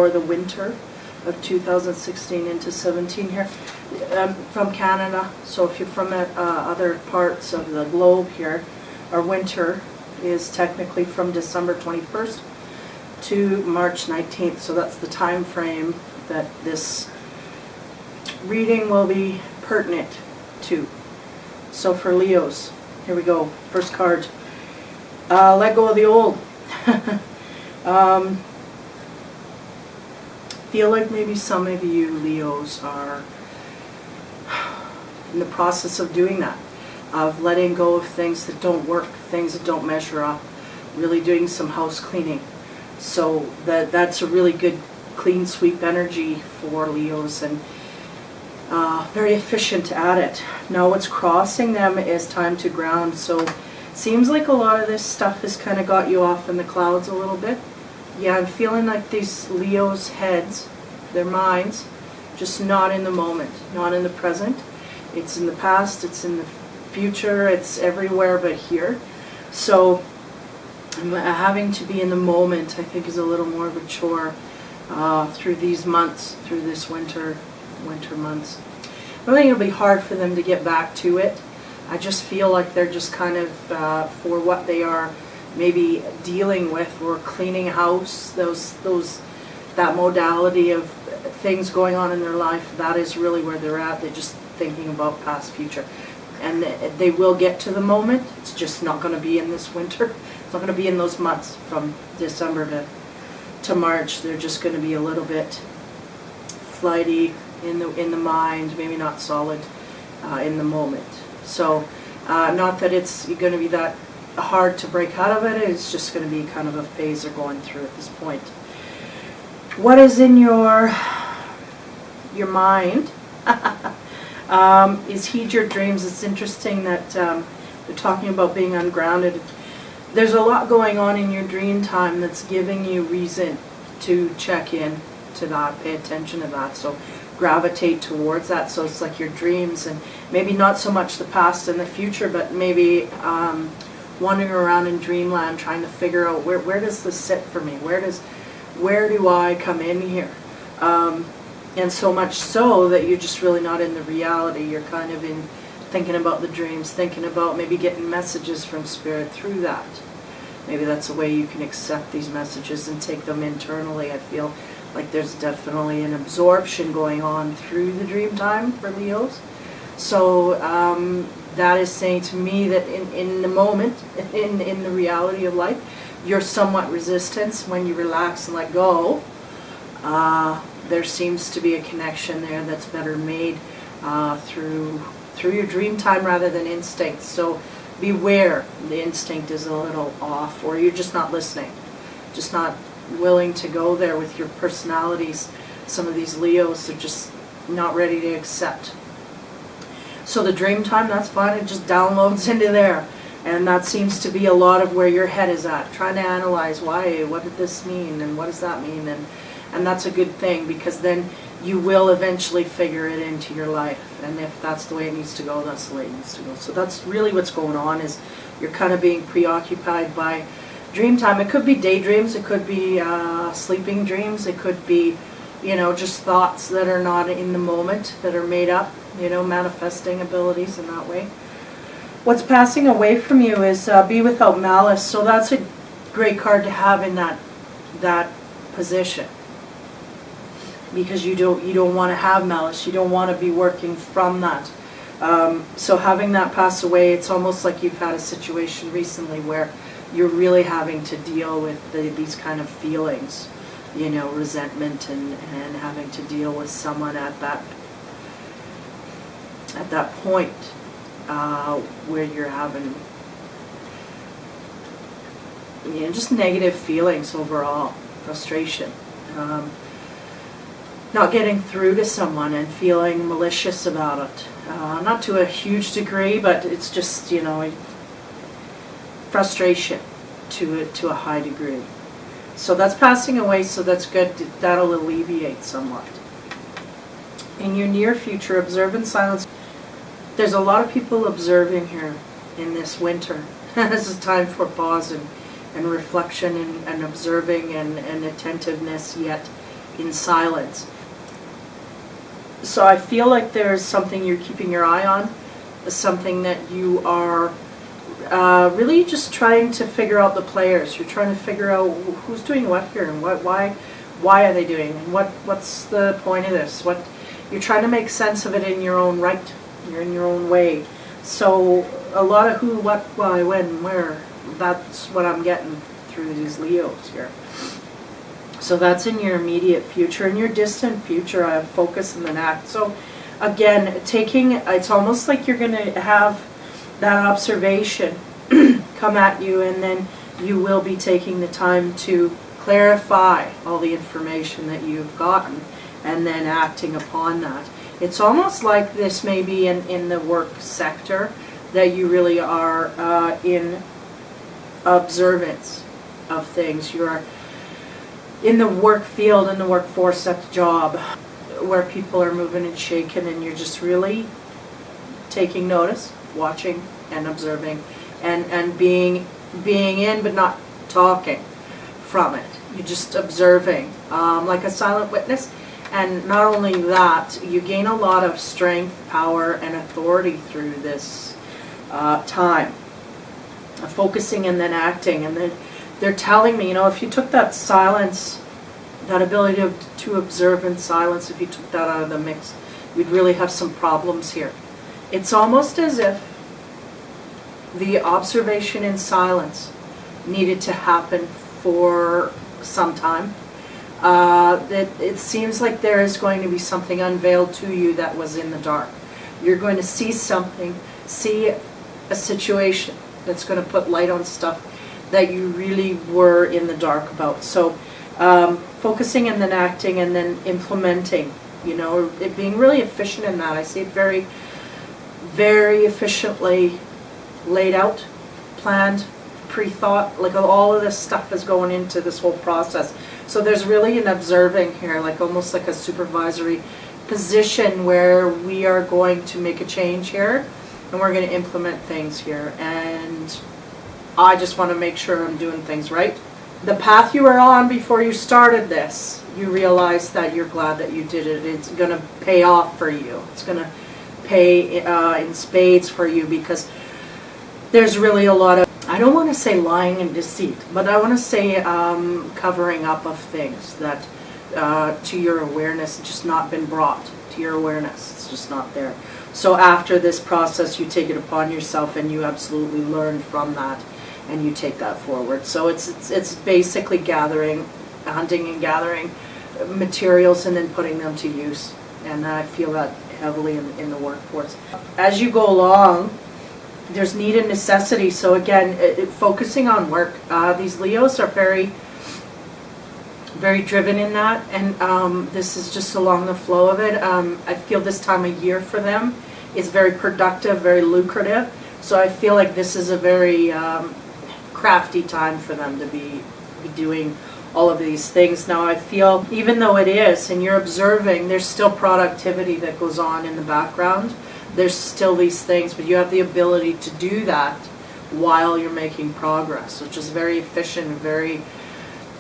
for the winter of 2016 into 17 here. From Canada, so if you're from other parts of the globe here, our winter is technically from December 21st to March 19th, so that's the time frame that this reading will be pertinent to. So for Leos, here we go, first card. Let go of the old. Feel like maybe some of you Leos are in the process of doing that, of letting go of things that don't work, things that don't measure up, really doing some house cleaning. So that's a really good clean sweep energy for Leos, and very efficient at it. Now what's crossing them is time to ground. So seems like a lot of this stuff has kind of got you off in the clouds a little bit. Yeah, I'm feeling like these Leos' heads, their minds, just not in the moment, not in the present. It's in the past, it's in the future, it's everywhere but here. So having to be in the moment, I think, is a little more of a chore through these months, through this winter months. I think it'll be hard for them to get back to it. I just feel like they're just kind of, for what they are maybe dealing with, or cleaning house, that modality of things going on in their life, that is really where they're at. They're just thinking about past, future. And they will get to the moment. It's just not going to be in this winter. It's not going to be in those months from December to March. They're just going to be a little bit flighty in the mind, maybe not solid in the moment. So not that it's going to be that hard to break out of it. It's just going to be kind of a phase they're going through at this point. What is in your mind is heed your dreams. It's interesting that they're talking about being ungrounded. There's a lot going on in your dream time that's giving you reason to check in to that, pay attention to that. So gravitate towards that. So it's like your dreams, and maybe not so much the past and the future, but maybe wandering around in dreamland trying to figure out where does this sit for me? Where do I come in here? And so much so that you're just really not in the reality. You're kind of in thinking about the dreams, thinking about maybe getting messages from Spirit through that. Maybe that's a way you can accept these messages and take them internally. I feel like there's definitely an absorption going on through the dream time for Leos. So that is saying to me that in the moment, in the reality of life, you're somewhat resistant. When you relax and let go, there seems to be a connection there that's better made through your dream time rather than instinct. So beware, the instinct is a little off, or you're just not listening, just not willing to go there with your personalities. Some of these Leos are just not ready to accept. So the dream time, that's fine, it just downloads into there. And that seems to be a lot of where your head is at, trying to analyze why, what did this mean, and what does that mean, and that's a good thing, because then you will eventually figure it into your life. And if that's the way it needs to go, that's the way it needs to go. So that's really what's going on, is you're kind of being preoccupied by dream time. It could be daydreams, it could be sleeping dreams, it could be, just thoughts that are not in the moment, that are made up, manifesting abilities in that way. What's passing away from you is be without malice. So that's a great card to have in that position, because you don't want to have malice. You don't want to be working from that. So having that pass away, it's almost like you've had a situation recently where you're really having to deal with these kind of feelings, resentment, and having to deal with someone at that point where you're having just negative feelings overall, frustration, not getting through to someone and feeling malicious about it. Not to a huge degree, but it's just, frustration to a high degree. So that's passing away, so that's good. That'll alleviate somewhat. In your near future, observe in silence. There's a lot of people observing here in this winter. This is time for pause and reflection and observing and attentiveness, yet in silence. So I feel like there's something you're keeping your eye on, something that you are really just trying to figure out the players. You're trying to figure out who's doing what here and why are they doing, and what's the point of this. You're trying to make sense of it in your own right. You're in your own way. So a lot of who, what, why, when, where. That's what I'm getting through these Leos here. So that's in your immediate future. In your distant future, I have focus and then act. So again, it's almost like you're going to have that observation come at you, and then you will be taking the time to clarify all the information that you've gotten and then acting upon that. It's almost like this may be in the work sector, that you really are in observance of things. You're in the work field, in the workforce, at the job, where people are moving and shaking, and you're just really taking notice, watching and observing, and being in but not talking from it. You're just observing, like a silent witness. And not only that, you gain a lot of strength, power, and authority through this time. Focusing and then acting. And then they're telling me, if you took that silence, that ability to observe in silence, if you took that out of the mix, we'd really have some problems here. It's almost as if the observation in silence needed to happen for some time. It seems like there is going to be something unveiled to you that was in the dark. You're going to see something, see a situation that's going to put light on stuff that you really were in the dark about. So focusing and then acting and then implementing, it being really efficient in that. I see it very, very efficiently laid out, planned, pre-thought, like all of this stuff is going into this whole process. So there's really an observing here, like almost like a supervisory position where we are going to make a change here and we're going to implement things here, and I just want to make sure I'm doing things right. The path you were on before you started this, you realize that you're glad that you did it. It's going to pay off for you. It's going to pay in spades for you, because there's really a lot of, I don't want to say lying and deceit, but I want to say covering up of things that to your awareness just not been brought to your awareness. It's just not there. So after this process, you take it upon yourself and you absolutely learn from that and you take that forward. So it's basically hunting and gathering materials and then putting them to use. And I feel that heavily in the workforce. As you go along, there's need and necessity. So again, focusing on work. These Leos are very, very driven in that, and this is just along the flow of it. I feel this time of year for them is very productive, very lucrative. So I feel like this is a very crafty time for them to be doing all of these things. Now I feel, even though it is, and you're observing, there's still productivity that goes on in the background. There's still these things, but you have the ability to do that while you're making progress, which is very efficient, very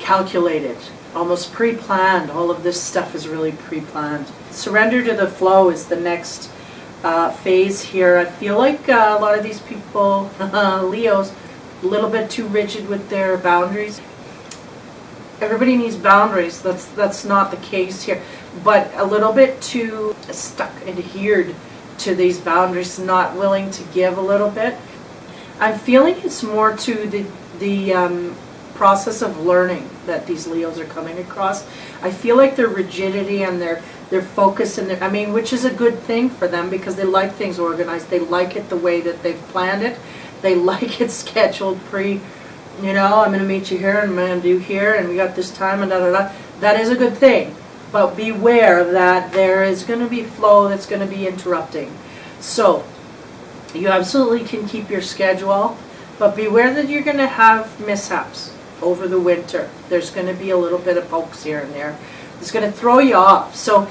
calculated, almost pre-planned. All of this stuff is really pre-planned. Surrender to the flow is the next phase here. I feel like a lot of these people, Leos, a little bit too rigid with their boundaries. Everybody needs boundaries. That's not the case here, but a little bit too stuck, adhered to these boundaries, not willing to give a little bit. I'm feeling it's more to the process of learning that these Leos are coming across. I feel like their rigidity and their focus and which is a good thing for them, because they like things organized. They like it the way that they've planned it. They like it scheduled I'm going to meet you here and I'm going to do here and we got this time and da-da-da. That is a good thing. But beware that there is going to be flow that's going to be interrupting. So you absolutely can keep your schedule, but beware that you're going to have mishaps over the winter. There's going to be a little bit of pokes here and there. It's going to throw you off. So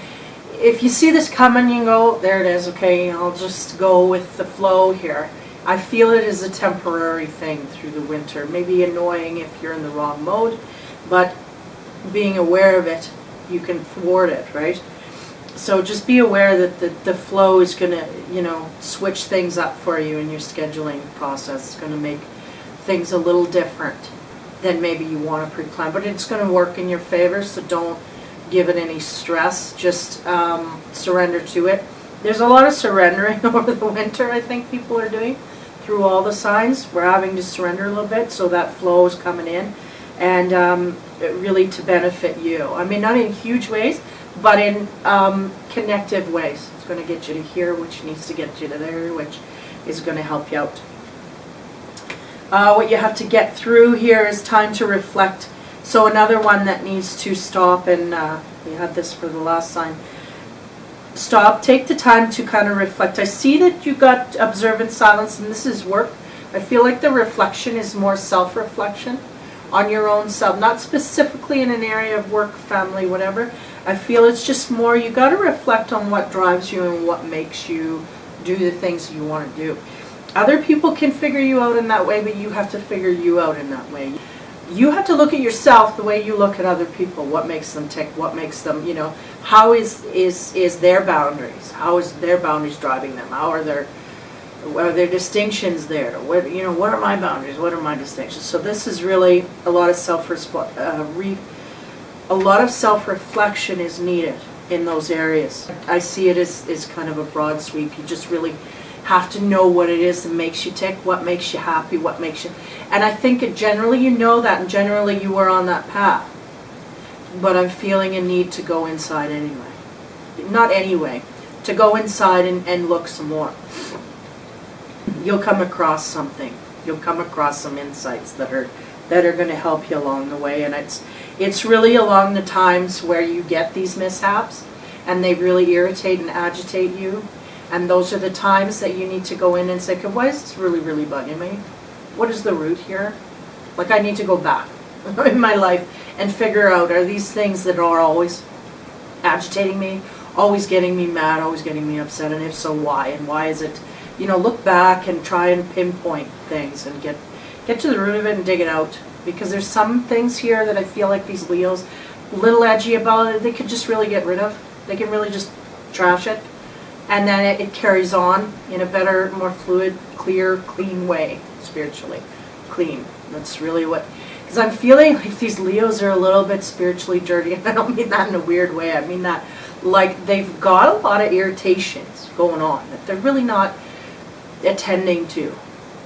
if you see this coming, you go, there it is, okay, I'll just go with the flow here. I feel it is a temporary thing through the winter. Maybe annoying if you're in the wrong mode, but being aware of it, you can thwart it, right? So just be aware that the flow is going to, you know, switch things up for you in your scheduling process. It's going to make things a little different than maybe you want to pre-plan, but it's going to work in your favor, so don't give it any stress. Just surrender to it. There's a lot of surrendering over the winter, I think people are doing through all the signs. We're having to surrender a little bit, so that flow is coming in, and really to benefit you. I mean, not in huge ways, but in connective ways. It's going to get you to here, which needs to get you to there, which is going to help you out. What you have to get through here is time to reflect. So another one that needs to stop, and we had this for the last sign. Stop, take the time to kind of reflect. I see that you got observant silence, and this is work. I feel like the reflection is more self-reflection on your own self, not specifically in an area of work, family, whatever. I feel it's just more, you got to reflect on what drives you and what makes you do the things you want to do. Other people can figure you out in that way, but you have to figure you out in that way. You have to look at yourself the way you look at other people. What makes them tick? What makes them, you know, how is their boundaries? How is their boundaries driving them? How are their distinctions there? What, you know, what are my boundaries? What are my distinctions? So this is really a lot of self-reflection is needed in those areas. I see it as kind of a broad sweep. You just really have to know what it is that makes you tick, what makes you happy, what makes you... And I think generally you know that, and generally you are on that path. But I'm feeling a need to go inside anyway. Not anyway, to go inside and look some more. You'll come across something. You'll come across some insights that are going to help you along the way, and it's really along the times where you get these mishaps and they really irritate and agitate you, and those are the times that you need to go in and say, okay, why is this really bugging me? What is the root here? Like, I need to go back in my life and figure out, are these things that are always agitating me, always getting me mad, always getting me upset, and if so, why? And why is it, you know, look back and try and pinpoint things and get to the root of it and dig it out. Because there's some things here that I feel like these Leos, a little edgy about it, they could just really get rid of. They can really just trash it. And then it carries on in a better, more fluid, clear, clean way, spiritually. Clean. That's really what... Because I'm feeling like these Leos are a little bit spiritually dirty, and I don't mean that in a weird way. I mean that, like, they've got a lot of irritations going on that they're really not attending to.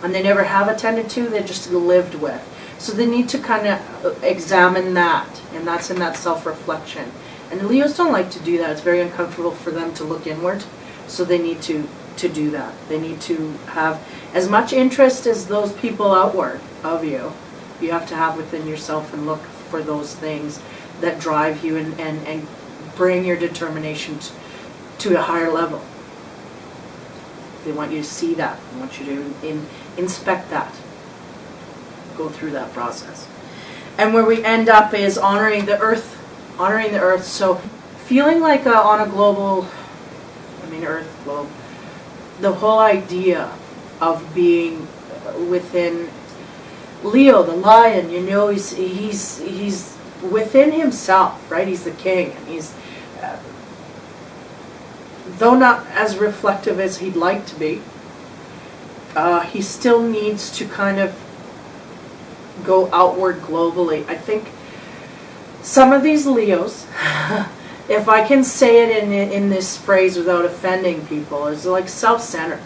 And they never have attended to, they're just lived with. So they need to kind of examine that, and that's in that self-reflection. And the Leos don't like to do that. It's very uncomfortable for them to look inward, so they need to do that. They need to have as much interest as those people outward of you. You have to have within yourself and look for those things that drive you and bring your determination to a higher level. They want you to see that. They want you to inspect that. Go through that process. And where we end up is honoring the earth. Honoring the earth. So feeling like on a global, earth, globe, the whole idea of being within Leo, the lion, you know, he's within himself, right? He's the king, and he's, though not as reflective as he'd like to be, he still needs to kind of go outward globally. I think some of these Leos, if I can say it in this phrase without offending people, is like self-centered.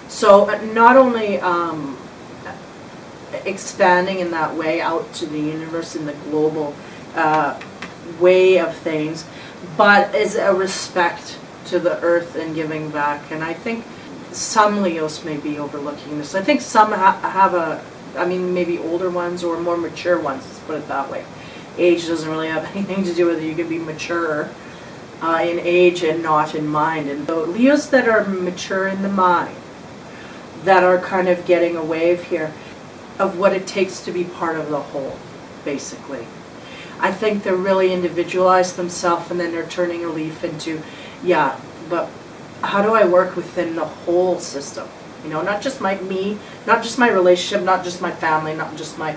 So not only expanding in that way out to the universe in the global way of things, but is a respect to the earth and giving back. And I think some Leos may be overlooking this. I think some have maybe older ones or more mature ones, let's put it that way. Age doesn't really have anything to do with it. You can be mature in age and not in mind. And so Leos that are mature in the mind, that are kind of getting a wave here of what it takes to be part of the whole, basically. I think they're really individualized themselves, and then they're turning a leaf into, yeah, but how do I work within the whole system? You know, not just me, not just my relationship, not just my family, not just my,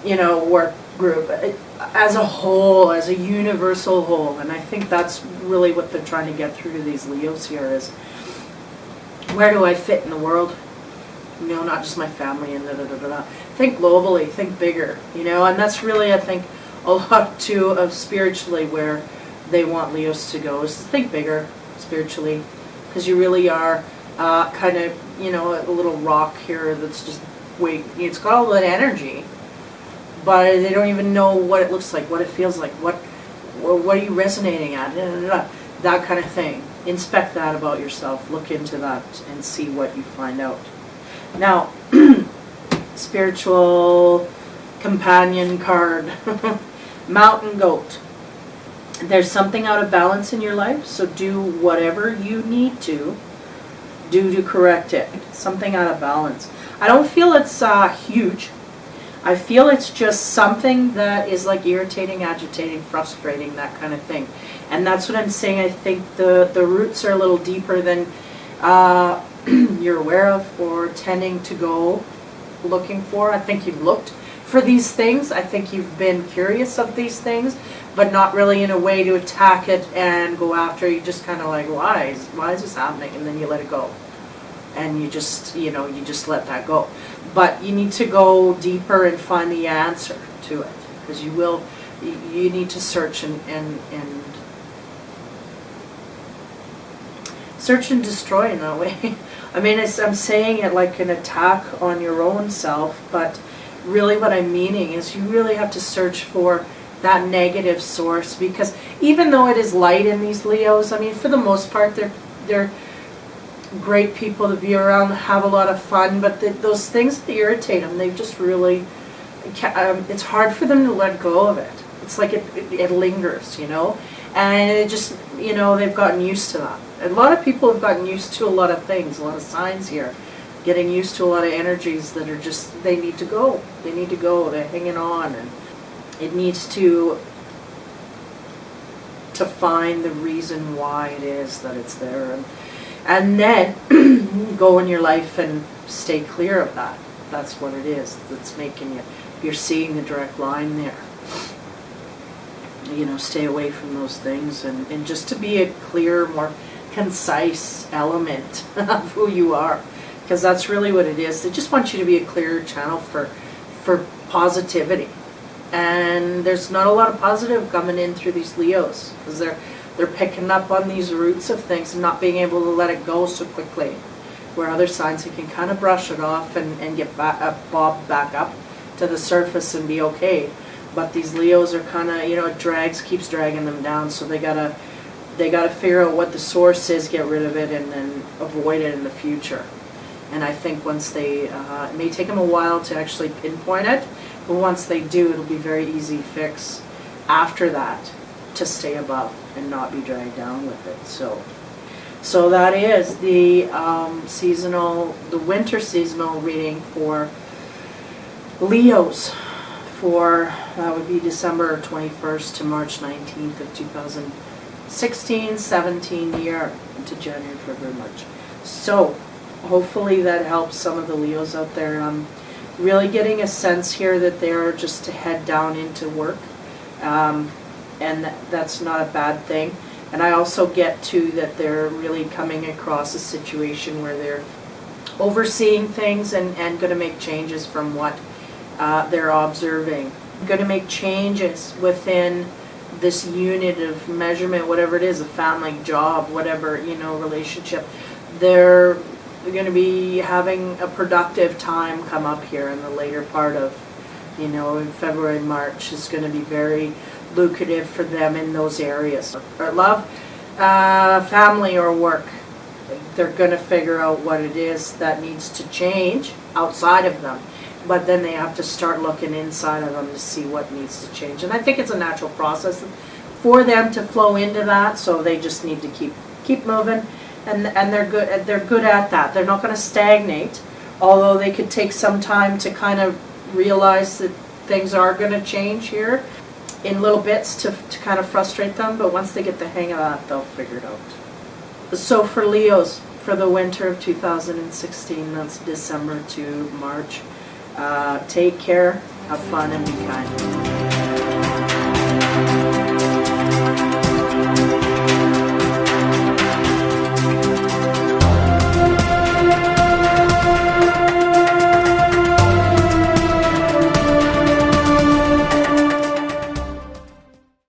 work, group as a whole, as a universal whole. And I think that's really what they're trying to get through to these Leos here is, where do I fit in the world? You know, not just my family and da-da-da-da-da. Think globally, think bigger, you know, and that's really, I think, a lot too of spiritually where they want Leos to go, is to think bigger spiritually, because you really are kind of, you know, a little rock here that's just it's got all that energy, but they don't even know what it looks like, what it feels like, what are you resonating at, that kind of thing. Inspect that about yourself, look into that and see what you find out. Now, spiritual companion card, Mountain Goat. There's something out of balance in your life, so do whatever you need to do to correct it. Something out of balance. I don't feel it's huge. I feel it's just something that is like irritating, agitating, frustrating, that kind of thing. And that's what I'm saying. I think the roots are a little deeper than you're aware of or tending to go looking for. I think you've looked for these things. I think you've been curious of these things, but not really in a way to attack it and go after it. You just kind of like, why is this happening? And then you let it go. And you just, you know, you just let that go. But you need to go deeper and find the answer to it, because you need to search and search and destroy in that way. I mean, I'm saying it like an attack on your own self, but really what I'm meaning is you really have to search for that negative source, because even though it is light in these Leos, I mean, for the most part, they're great people to be around, have a lot of fun, but those things that irritate them, they just really, it's hard for them to let go of it. It's like it lingers, you know, and it just, you know, they've gotten used to that. A lot of people have gotten used to a lot of things, a lot of signs here, getting used to a lot of energies that are just, they need to go, they're hanging on, and it needs to find the reason why it is that it's there, and then go in your life and stay clear of that. That's what it is that's making you're seeing the direct line there. You know, stay away from those things, and just to be a clear, more concise element of who you are, because that's really what it is. They just want you to be a clear channel for positivity, and there's not a lot of positive coming in through these Leos, because they're picking up on these roots of things and not being able to let it go so quickly, where other signs you can kind of brush it off and get bob back up to the surface and be okay. But these Leos are kind of, you know, it keeps dragging them down, so they gotta figure out what the source is, get rid of it, and then avoid it in the future. And I think once they, it may take them a while to actually pinpoint it, but once they do, it'll be very easy fix after that to stay above and not be dragged down with it. So that is the winter seasonal reading for Leos. For that would be December 21st to March 19th of 2016-17 year into January, February, March. So hopefully that helps some of the Leos out there. I'm really getting a sense here that they're just to head down into work, and that's not a bad thing. And I also get to that they're really coming across a situation where they're overseeing things and going to make changes from what they're observing. Going to make changes within this unit of measurement, whatever it is, a family, job, whatever, you know, relationship. They're going to be having a productive time come up here in the later part of, you know, in February and March is going to be very lucrative for them in those areas. Or love, family, or work. They're going to figure out what it is that needs to change outside of them. But then they have to start looking inside of them to see what needs to change. And I think it's a natural process for them to flow into that, so they just need to keep moving. And they're good at that. They're not going to stagnate, although they could take some time to kind of realize that things are going to change here in little bits to kind of frustrate them. But once they get the hang of that, they'll figure it out. So for Leos, for the winter of 2016, that's December to March, take care, Have fun and be kind.